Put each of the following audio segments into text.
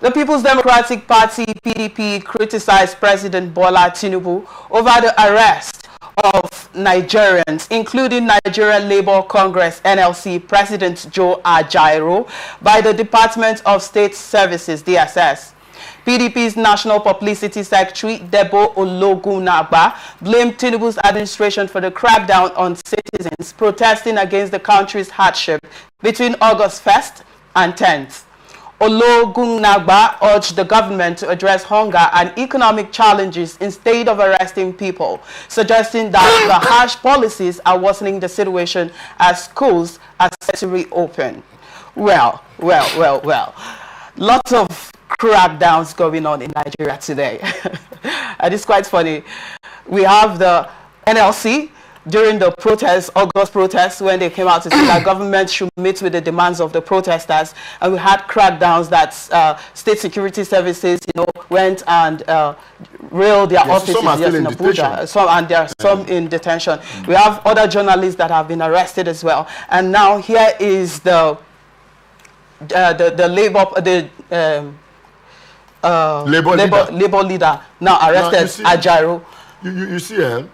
The People's Democratic Party, PDP, criticized President Bola Tinubu over the arrest of Nigerians, including Nigerian Labour Congress, NLC, President Joe Ajaero, by the Department of State Services, DSS. PDP's National Publicity Secretary, Debo Ologunagba, blamed Tinubu's administration for the crackdown on citizens protesting against the country's hardship between August 1st and 10th. Ologunagba urged the government to address hunger and economic challenges instead of arresting people, suggesting that the harsh policies are worsening the situation as schools are set to reopen. Well. Lots of crackdowns going on in Nigeria today. And it's quite funny. We have the NLC during the protests, August protests, when they came out to say that government should meet with the demands of the protesters, and we had crackdowns that state security services, went and railed their offices in Abuja, and there are some in detention. We have other journalists that have been arrested as well, and now here is the Labour leader now arrested, Ajaero. You see,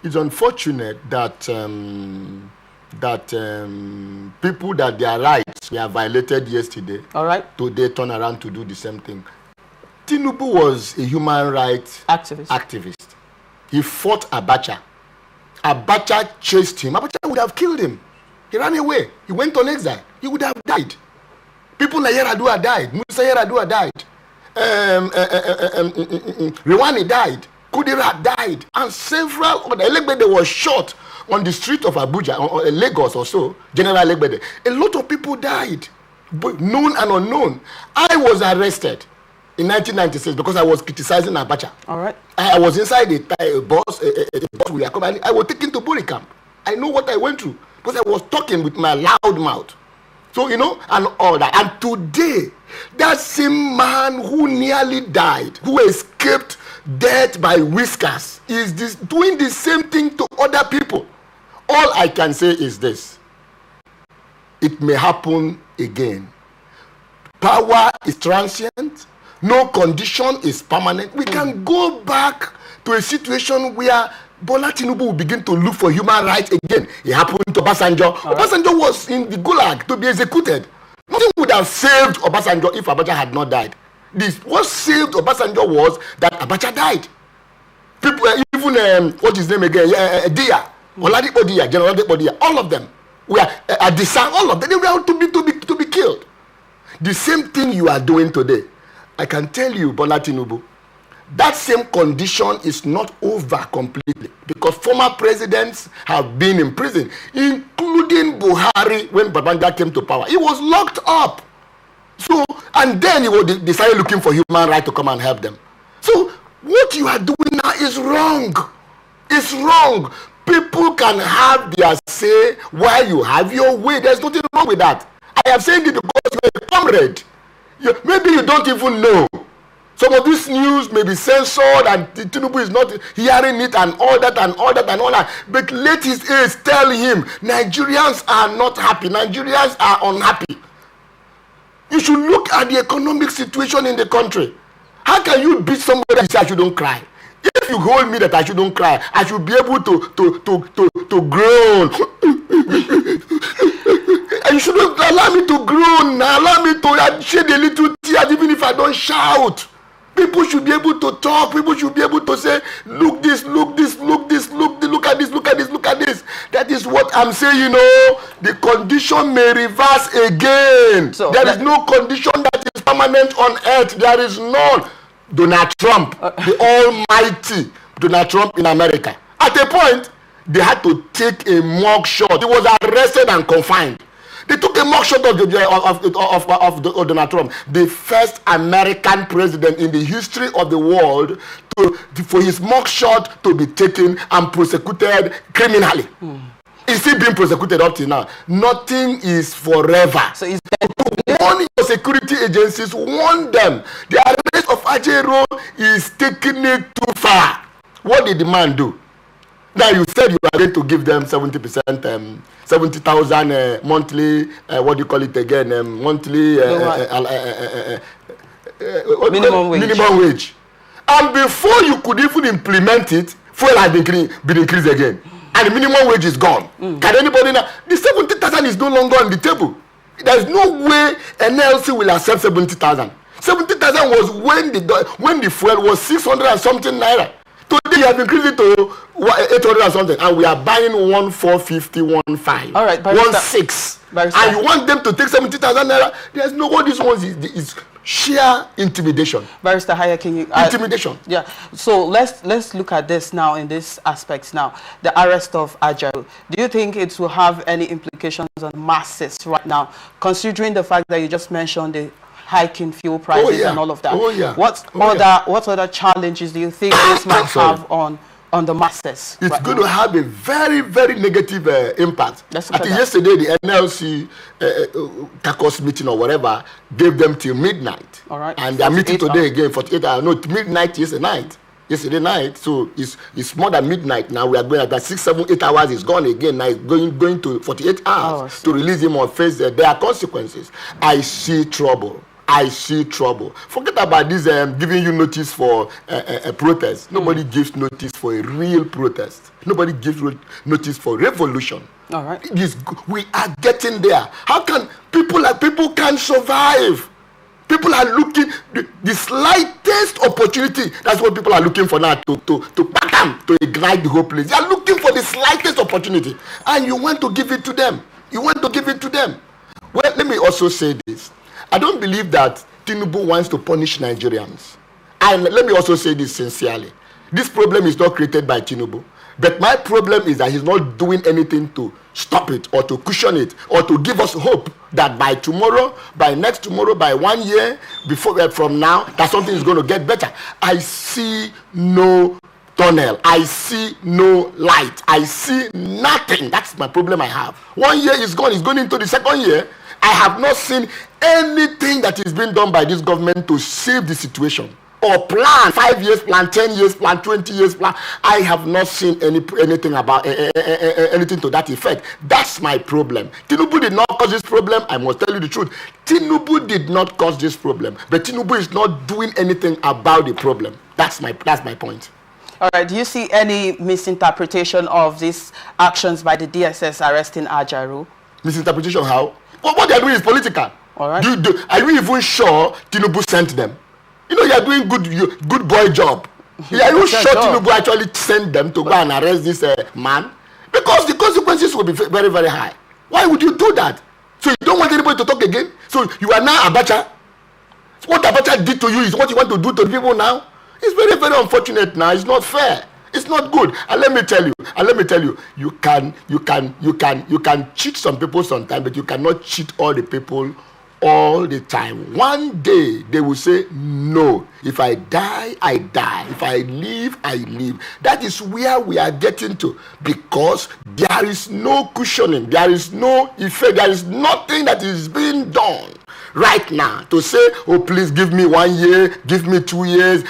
it's unfortunate that people that their rights were violated yesterday, today turn around to do the same thing. Tinubu was a human rights activist. He fought Abacha. Abacha chased him. Abacha would have killed him. He ran away. He went on exile. He would have died. People like Yar'Adua died. Musa Yar'Adua died. Rwani died. Kudira died. And several other. Elegbede was shot on the street of Abuja, or Lagos or so. General Elegbede. A lot of people died, known and unknown. I was arrested in 1996 because I was criticizing Abacha. All right. I was inside a bus with Yakob. I was taken to Buri camp. I know what I went through because I was talking with my loud mouth. So, and all that. And today, that same man who nearly died, who escaped death by whiskers, is doing the same thing to other people. All I can say is this: it may happen again. Power is transient. No condition is permanent. We can go back to a situation where Bola Tinubu will begin to look for human rights again. It happened to Obasanjo. Obasanjo was in the Gulag to be executed. Nothing would have saved Obasanjo if Abacha had not died. What saved Obasanjo was that Abacha died. People, even what's his name again? Dia, Oladipo Dia, General Oladipo Dia, all of them were Adisa, all of them. They were to be killed. The same thing you are doing today. I can tell you, Bola Tinubu, that same condition is not over completely, because former presidents have been in prison, including Buhari. When Babangida came to power, he was locked up. So, and then he decided looking for human rights to come and help them. So what you are doing now is wrong. It's wrong. People can have their say while you have your way. There's nothing wrong with that. I have said it because you're a comrade. Maybe you don't even know. Some of this news may be censored and Tinubu is not hearing it and all that and all that and all that. But let his aides tell him, Nigerians are not happy. Nigerians are unhappy. You should look at the economic situation in the country. How can you beat somebody and say I shouldn't cry? If you hold me that I shouldn't cry, I should be able to groan. And you shouldn't allow me to groan. Allow me to shed a little tears even if I don't shout. People should be able to talk. People should be able to say, look this, look this, look this, look at this, look at this, look at this. That is what I'm saying, the condition may reverse again. So there is no condition that is permanent on earth. There is none. Donald Trump, the almighty Donald Trump in America. At a point, they had to take a mug shot. He was arrested and confined. They took a mock shot of Donald Trump, the first American president in the history of the world for his mock shot to be taken and prosecuted criminally. Is still being prosecuted up to now. Nothing is forever. So is that warn your security agencies, warn them. The arrest of Ajaero is taking it too far. What did the man do? Now you said you are going to give them 70%, 70,000 monthly. What do you call it again? Monthly minimum wage. Minimum wage. And before you could even implement it, fuel has been increased again. And the minimum wage is gone. Can anybody now? The 70,000 is no longer on the table. There's no way NLC will accept 70,000. 70,000 was when the fuel was 600 and something naira. Today you have increased it to 800 and something, and we are buying 1,450, 1,500. All right, 1,600. And you want them to take 70,000 naira? There's no what this one is sheer intimidation. Barrister Haya, can you intimidation? Yeah. So let's look at this now in this aspect now. The arrest of Ajaero. Do you think it will have any implications on masses right now, considering the fact that you just mentioned the hiking fuel prices and all of that? What other challenges do you think this might have on the masses? It's going to have a very, very negative impact. I think yesterday the NLC caucus meeting or whatever gave them till midnight. All right. And they are meeting today again 48 hours. No, midnight yesterday night. So it's more than midnight now. We are going at that 6, 7, 8 hours is gone again. Now it's going to 48 hours to release him or face their consequences. I see trouble. Forget about this giving you notice for a protest. Nobody gives notice for a real protest. Nobody gives notice for revolution. All right. We are getting there. How can people can survive? People are looking the slightest opportunity. That's what people are looking for now to ignite the whole place. They are looking for the slightest opportunity, and you want to give it to them. Well, let me also say this. I don't believe that Tinubu wants to punish Nigerians. And let me also say this sincerely. This problem is not created by Tinubu. But my problem is that he's not doing anything to stop it or to cushion it or to give us hope that by tomorrow, by next tomorrow, by 1 year from now, that something is going to get better. I see no tunnel. I see no light. I see nothing. That's my problem I have. 1 year is gone. It's going into the second year. I have not seen anything that is being done by this government to save the situation or plan 5 years plan, 10 years plan, 20 years plan. I have not seen anything about anything to that effect. That's my problem. Tinubu did not cause this problem. I must tell you the truth. Tinubu did not cause this problem, but Tinubu is not doing anything about the problem. That's my point. All right. Do you see any misinterpretation of these actions by the DSS arresting Ajaero? Misinterpretation how? What they are doing is political. All right. Are you even sure Tinubu sent them? You know, you are doing good boy job. Are you sure Tinubu actually sent them to go and arrest this man? Because the consequences will be very, very high. Why would you do that? So you don't want anybody to talk again? So you are now Abacha? What Abacha did to you is what you want to do to the people now? It's very, very unfortunate now. It's not fair. It's not good. And let me tell you, you can cheat some people sometimes, but you cannot cheat all the people all the time. One day they will say, no, if I die, I die. If I live, I live. That is where we are getting to, because there is no cushioning, there is no effect, there is nothing that is being done right now to say, oh, please give me 1 year, give me 2 years.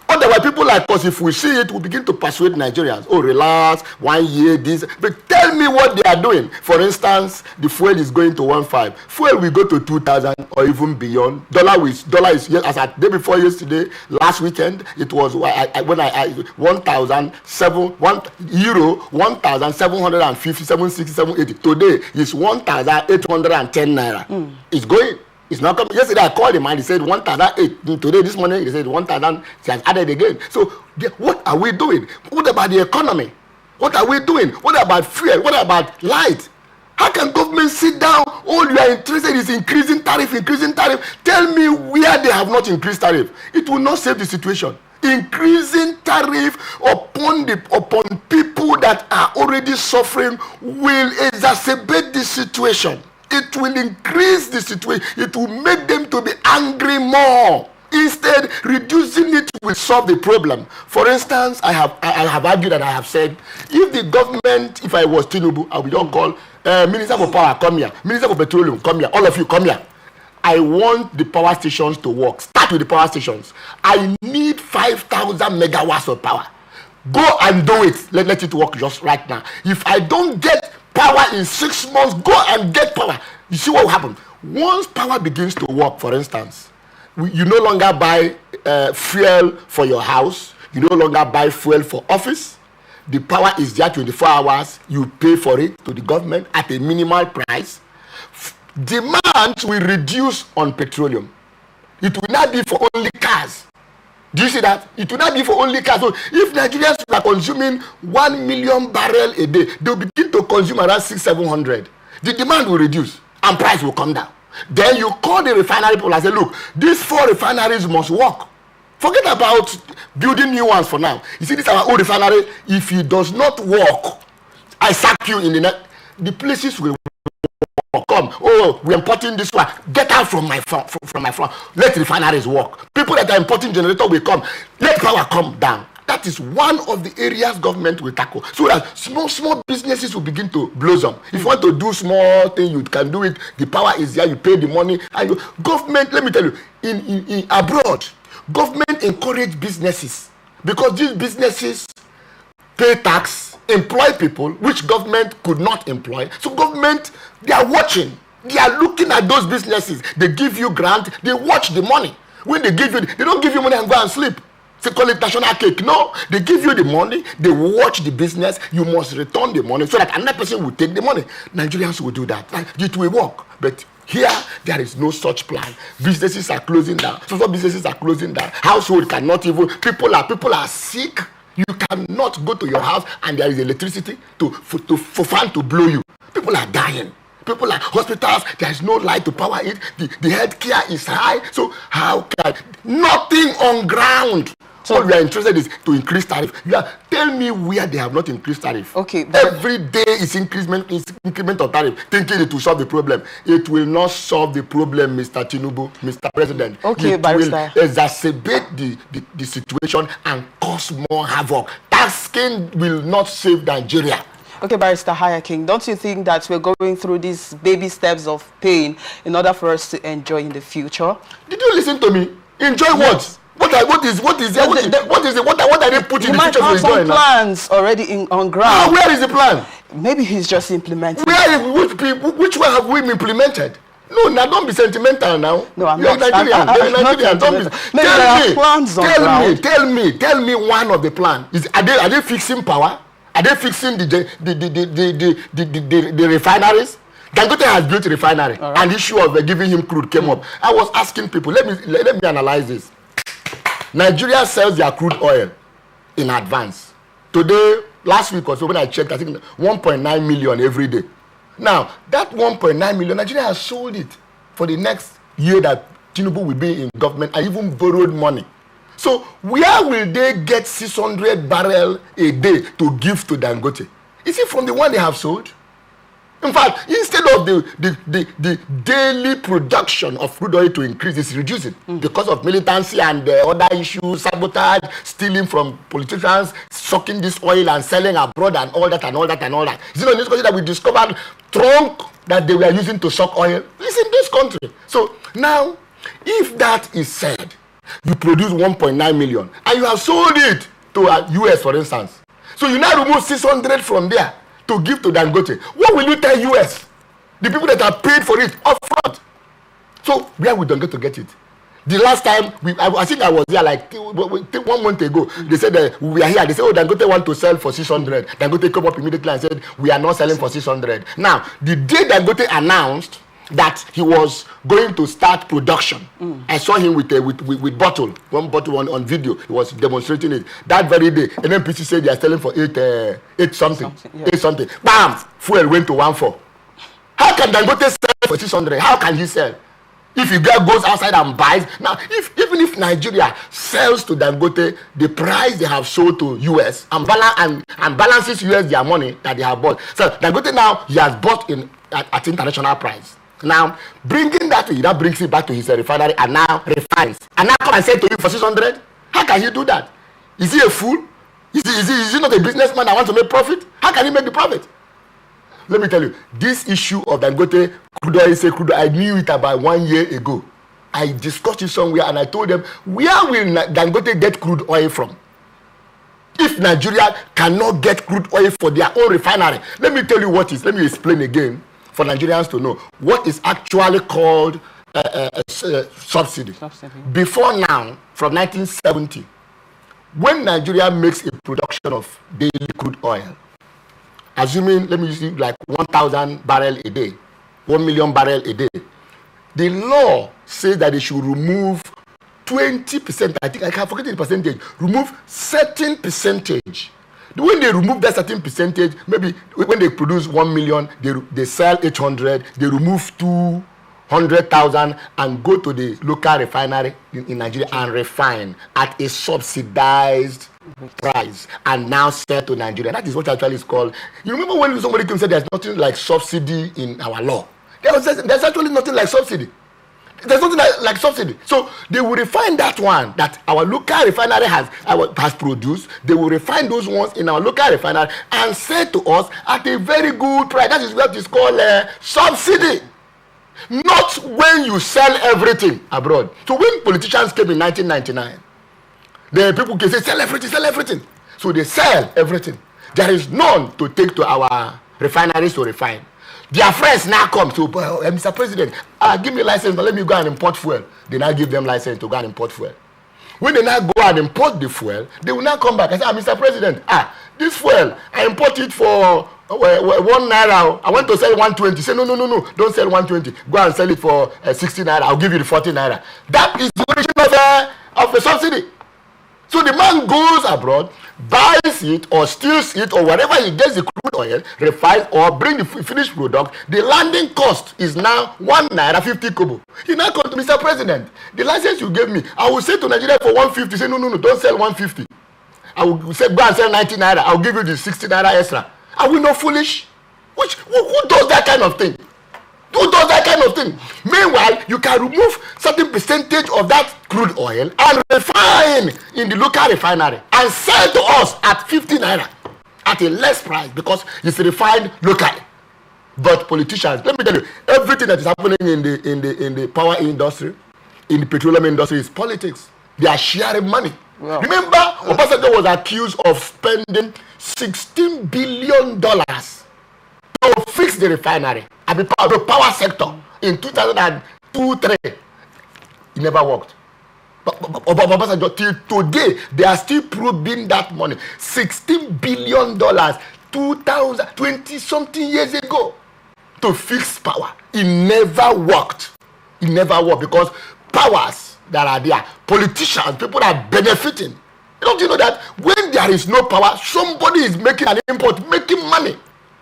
Otherwise, people like us, if we see it, we begin to persuade Nigerians. Oh, relax, 1 year, this. But tell me what they are doing. For instance, the fuel is going to 1.5. Fuel will go to 2,000 or even beyond. Dollar is as at day before yesterday, last weekend, it was when I 1,007 euro, 1,750, 760, 780. Today is 1,810 naira. It's going. It's not coming. Yesterday I called him and he said 1,008. Today, this morning, he said 1,000. He has added again. So what are we doing? What about the economy? What are we doing? What about fuel? What about light? How can government sit down? All you are interested is increasing tariff. Tell me where they have not increased tariff. It will not save the situation. Increasing tariff upon people that are already suffering will exacerbate the situation. It will increase the situation. It will make them to be angry more. Instead, reducing it will solve the problem. For instance, I have argued and I have said, if the government, if I was Tinubu, I would not call Minister for Power, come here. Minister for Petroleum, come here. All of you, come here. I want the power stations to work. Start with the power stations. I need 5,000 megawatts of power. Go and do it. Let it work just right now. If I don't get power in 6 months, go and get power. You see what will happen? Once power begins to work, for instance, You no longer buy fuel for your house. You no longer buy fuel for office. The power is there 24 hours. You pay for it to the government at a minimal price. Demand will reduce on petroleum. It will not be for only cars. Do you see that? It will not be for only cars. So if Nigerians are consuming 1 million barrels a day, they will begin to consume around 600-700. The demand will reduce and price will come down. Then you call the refinery people and say, look, these 4 refineries must work. Forget about building new ones for now. You see, this is our old refinery. If it does not work, I sack you in the net. The places will come. Oh, we're importing this one. Get out from my farm. From my farm. Let refineries work. People that are importing generator will come. Let power come down. That is one of the areas government will tackle, so that small businesses will begin to blossom. If you want to do small thing, you can do it. The power is there. You pay the money. And government, let me tell you, in abroad, government encourage businesses because these businesses pay tax, employ people which government could not employ. So government, they are watching. They are looking at those businesses. They give you grant. They watch the money. When they give you, they don't give you money and go and sleep. They call it national cake. No, they give you the money. They watch the business. You must return the money so that another person will take the money. Nigerians will do that. It will work. But here, there is no such plan. Businesses are closing down. Social businesses are closing down. Household cannot even. People are sick. You cannot go to your house and there is electricity for fan to blow you. People are dying. People are hospitals. There is no light to power it. The health care is high. So how can nothing on ground? So what we are interested is to increase tariff. Tell me where they have not increased tariff. Okay. Every day is increment of tariff, thinking it will solve the problem. It will not solve the problem, Mr. Tinubu, Mr. President. Okay, it will exacerbate the situation and cause more havoc. Taxing will not save Nigeria. Okay, Barrister Hayaking, don't you think that we're going through these baby steps of pain in order for us to enjoy in the future? Did you listen to me? Enjoy what? What are they put in the future for enjoying? Some plans already on ground. Where is the plan? Maybe he's just implementing. Which one have we implemented? No, now don't be sentimental now. No, I'm You're not. Nigerian. Tell me one of the plan. Are they fixing power? Are they fixing the refineries? Dangote has built a refinery, right. And the issue of giving him crude came up. I was asking people, let me analyze this. Nigeria sells their crude oil in advance. Today, last week or so, when I checked, I think 1.9 million every day. Now, that 1.9 million, Nigeria has sold it for the next year that Tinubu will be in government and even borrowed money. So, where will they get 600 barrels a day to give to Dangote? Is it from the one they have sold? In fact, instead of the daily production of crude oil to increase, it's reducing because of militancy and other issues, sabotage, stealing from politicians, sucking this oil and selling abroad and all that and all that and all that. Is it in this country that we discovered trunk that they were using to suck oil? It's in this country. So now, if that is said, you produce 1.9 million and you have sold it to US, for instance. So you now remove 600 from there to give to Dangote. What will you tell US? The people that are paid for it up front. So where will Dangote get it? The last time, I think I was here like 1 month ago. They said we are here. They said, oh, Dangote want to sell for 600. Dangote came up immediately and said, we are not selling for 600. Now, the day Dangote announced that he was going to start production, I saw him with one bottle on video. He was demonstrating it that very day. And then PC said they are selling for 8 something. Bam! Fuel went to 1.4. How can Dangote sell for 600? How can he sell? If he goes outside and buys. Now, even if Nigeria sells to Dangote the price they have sold to US and balances US their money that they have bought. So Dangote now, he has bought at international price. Now, bringing that brings it back to his refinery and now refines. And now come and say to you for 600? How can he do that? Is he a fool? Is he not a businessman that wants to make profit? How can he make the profit? Let me tell you, this issue of Dangote crude oil, I knew it about 1 year ago. I discussed it somewhere and I told them, where will Dangote get crude oil from? If Nigeria cannot get crude oil for their own refinery, let me tell you what is. Let me explain again for Nigerians to know what is actually called subsidy. Before now, from 1970, when Nigeria makes a production of daily crude oil, assuming, let me use it like 1,000 barrels a day, 1 million barrels a day, the law says that they should remove 20%, I think I can forget the percentage, remove certain percentage. When they remove that certain percentage, maybe when they produce 1 million, they sell 800, they remove 200,000 and go to the local refinery in Nigeria and refine at a subsidized price and now sell to Nigeria. That is what actually is called. You remember when somebody came and said there's nothing like subsidy in our law? There's actually nothing like subsidy. There's nothing like subsidy. So they will refine that one that our local refinery has produced. They will refine those ones in our local refinery and sell to us at a very good price. That is what is called subsidy. Not when you sell everything abroad. So when politicians came in 1999, the people can say sell everything, sell everything. So they sell everything. There is none to take to our refineries to refine. Their friends now come to, Mr. President, give me a license, but let me go and import fuel. They now give them license to go and import fuel. When they now go and import the fuel, they will now come back and say, Mr. President, this fuel, I import it for 1 naira. I want to sell 120. Say, no, don't sell 120. Go and sell it for 60 naira. I'll give you the 40 naira. That is the origin of the subsidy. So the man goes abroad, buys it or steals it or whatever he gets the crude oil, refines or bring the finished product. The landing cost is now 1 naira 50 kobo. He now comes to Mr. President. The license you gave me, I will say to Nigeria for 150. Say no, don't sell 150. I will say go and sell 90 naira. I'll give you the 60 naira extra. Are we not foolish? Who does that kind of thing? Who does that kind of thing? Meanwhile, you can remove certain percentage of that crude oil and refine in the local refinery and sell to us at 50 naira at a less price because it's refined locally. But politicians, let me tell you, everything that is happening in the power industry, in the petroleum industry is politics. They are sharing money. Wow. Remember, Obasanjo was accused of spending $16 billion to fix the refinery at the power sector in 2002-3. It never worked. But till today, they are still probing that money. $16 billion, 20-something years ago, to fix power. It never worked. It never worked because powers that are there, politicians, people are benefiting. Don't you know that when there is no power, somebody is making an import, making money.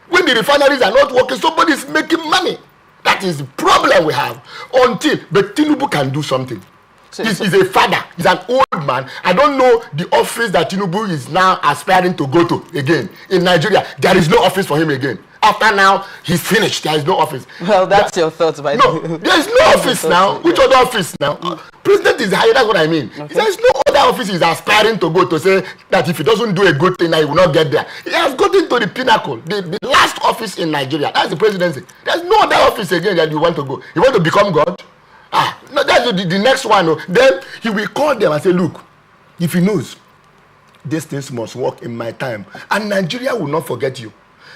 When the refineries are not working, somebody is making money. That is the problem we have. But Tinubu can do something. He's a father. He's an old man. I don't know the office that Tinubu is now aspiring to go to again. In Nigeria, there is no office for him again. After now, he's finished. There is no office. Well, that's your thoughts, by the way. No, there is no office now. Which other office now? President is higher. That's what I mean. Okay. There is no other office he's aspiring to go to say that if he doesn't do a good thing, he will not get there. He has gotten to the pinnacle, the last office in Nigeria. That's the presidency. There's no other office again that you want to go. You want to become God? No, that's the next one. Then he will call them and say, look, if he knows these things must work in my time, and Nigeria will not forget you.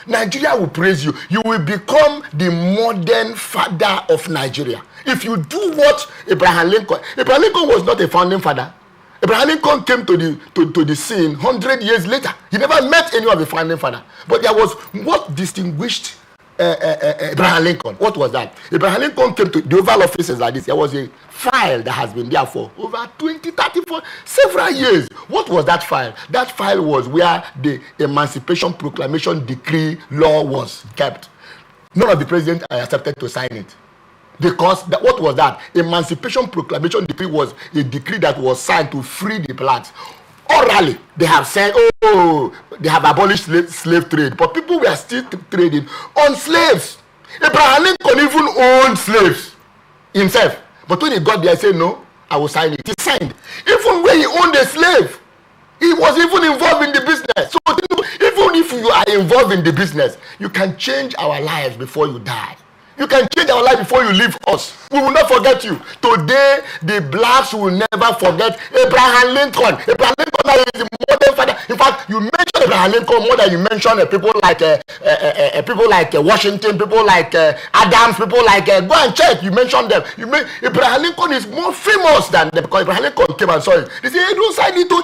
Nigeria will praise you. You will become the modern father of Nigeria. If you do what Abraham Lincoln was not a founding father. Abraham Lincoln came to the scene 100 years later. He never met any of the founding father. But there was what distinguished Abraham Lincoln. What was that? Abraham Lincoln came to the Oval Offices like this. There was a file that has been there for over 20, 30, several years. What was that file? That file was where the Emancipation Proclamation Decree law was kept. None of the presidents accepted to sign it. Because what was that? Emancipation Proclamation Decree was a decree that was signed to free the blacks. Orally, they have said, they have abolished slave trade, but people were still trading on slaves. Abraham Lincoln even owned slaves himself. But when he got there, he said, no, I will sign it. He signed. Even when he owned a slave, he was even involved in the business. So even if you are involved in the business, you can change our lives before you die. You can change our life before you leave us. We will not forget you. Today, the blacks will never forget Abraham Lincoln. Abraham Lincoln is the modern father. In fact, you mention Abraham Lincoln more than you mention people like Washington, people like Adams, people like go and check. You mention them. Abraham Lincoln is more famous than them because Abraham Lincoln came and saw it. They say, hey, don't sign it. No,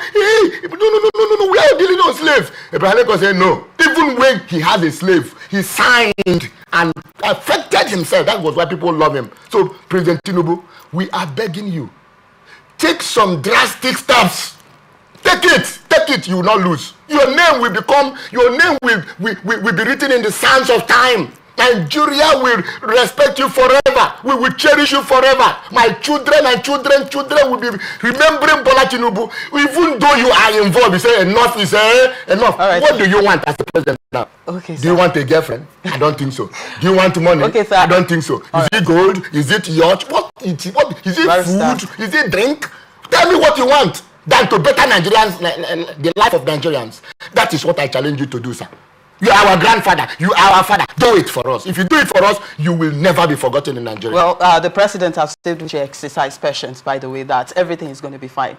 we are dealing with slaves. Abraham Lincoln said no. Even when he has a slave, he signed and affected himself. That was why people love him. So, President Tinubu, we are begging you, take some drastic steps. Take it, you will not lose. Your name will be written in the sands of time. Nigeria will respect you forever. We will cherish you forever. My children and children will be remembering Bola Tinubu. Even though you are involved, you say enough is enough. Right, what do you want as the president now? Okay, do you want a girlfriend? I don't think so. Do you want money? Okay, sir. I don't think so. Is it gold? Is it yacht? What is it food? Is it drink? Tell me what you want. Than to better Nigerians, the life of Nigerians. That is what I challenge you to do, sir. You are our grandfather. You are our father. Do it for us. If you do it for us, you will never be forgotten in Nigeria. Well, the president has said, which exercise patience, by the way, that everything is going to be fine.